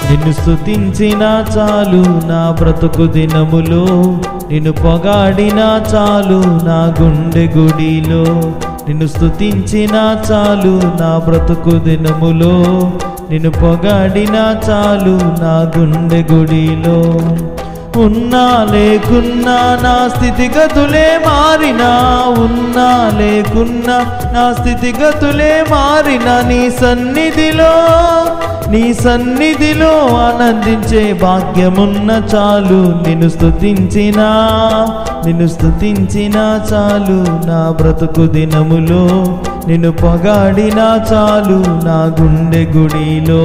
నిన్ను స్తుతించినా చాలు నా బ్రతుకు దినములో, నిన్ను పొగాడినా చాలు నా గుండె గుడిలో. నిన్ను స్తుతించినా చాలు నా బ్రతుకు దినములో, నిన్ను పొగాడినా చాలు నా గుండె గుడిలో. ఉన్నా లేకున్నా నా స్థితిగతులే మారినా, ఉన్నా లేకున్నా నా స్థితిగతులే మారినా, నీ సన్నిధిలో ఆనందించే భాగ్యమున్న చాలు. నిన్ను స్తుతించినా చాలు నా బ్రతుకు దినములో, నిన్ను పొగాడినా చాలు నా గుండె గుడిలో.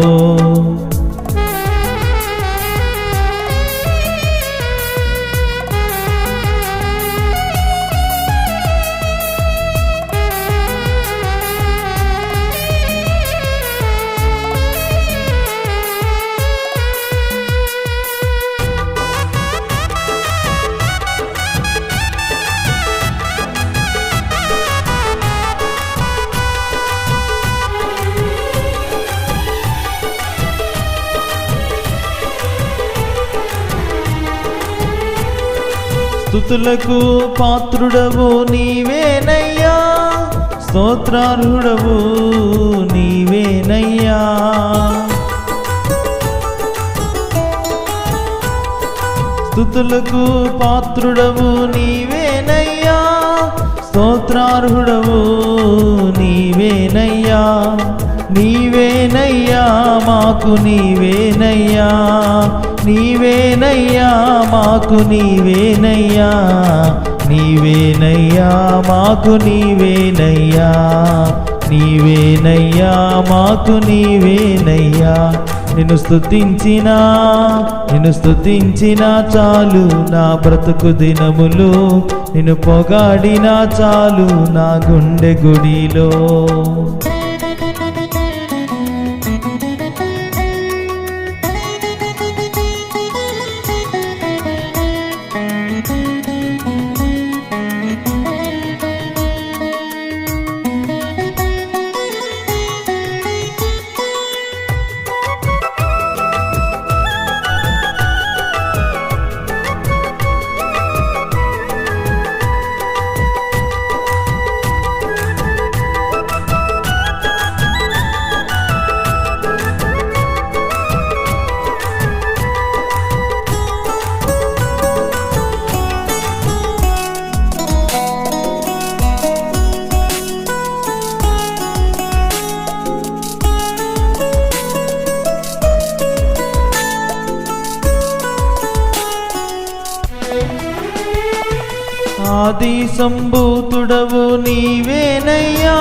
స్తుతులకు పాత్రుడవు నీవేనయ్యా, స్తోత్రార్హుడవు నీవేనయ్యా. స్తుతులకు పాత్రుడవు నీవేనయ్యా, స్తోత్రార్హుడవు నీవేనయ్యా. నీవేనయ్యా మాకు నీవేనయ్యా, నీవేనయ్యా మాకు నీవేనయ్యా, నీవేనయ్యా మాకు నీవేనయ్యా, నీవేనయ్యా మాకు నీవేనయ్యా. నిన్ను స్తుతించినా చాలు నా బ్రతుకు దినములు, నిన్ను పొగాడినా చాలు నా గుండె గుడిలో. ఆది సంభూతుడవు నీవేనయ్యా,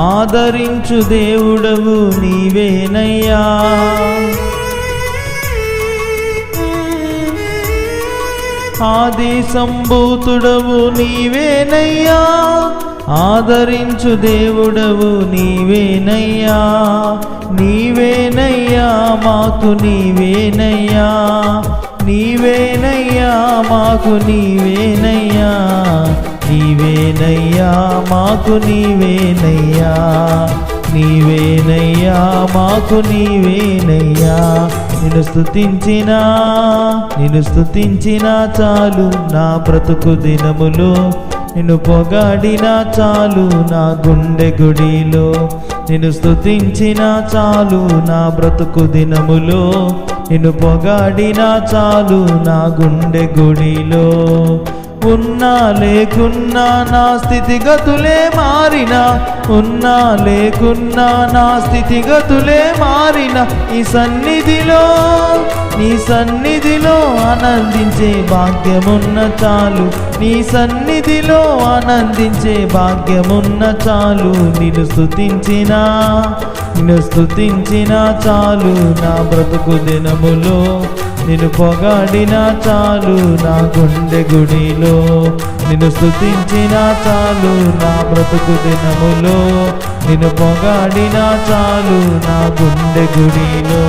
ఆదరించు దేవుడవు నీవేనయ్యా. ఆది సంభూతుడవు నీవేనయ్యా, ఆదరించు దేవుడవు నీవేనయ్యా. నీవేనయ్యా మాకు నీవేనయ్యా, నీవేనయ్యా మాకు నీవేనయ్యా, నీవేనయ్యా మాకు నీవేనయ్యా, నీవేనయ్యా మాకు నీవేనయ్యా. నిన్ను స్తుతించినా చాలు నా బ్రతుకు దినములో, నిన్ను పొగాడినా చాలు నా గుండె గుడిలో. నిన్ను స్తుతించినా చాలు నా బ్రతుకు దినములో, నిన్ను పొగాడినా చాలు నా గుండె గుడిలో. ఉన్నా లేకున్నా నా స్థితిగతులే మారినా, ఉన్నా లేకున్నా నా స్థితిగతులే మారినా, నీ సన్నిధిలో ఆనందించే భాగ్యమున్న చాలు, నీ సన్నిధిలో ఆనందించే భాగ్యమున్న చాలు. నిన్ను స్తుతించినా చాలు నా బ్రతుకు దినములో, నిన్ను పొగాడినా చాలు నా గుండె గుడిలో. నిన్ను స్తుతించినా చాలు నా బ్రతుకు దినములో, నిన్ను పొగాడినా చాలు నా గుండె గుడిలో.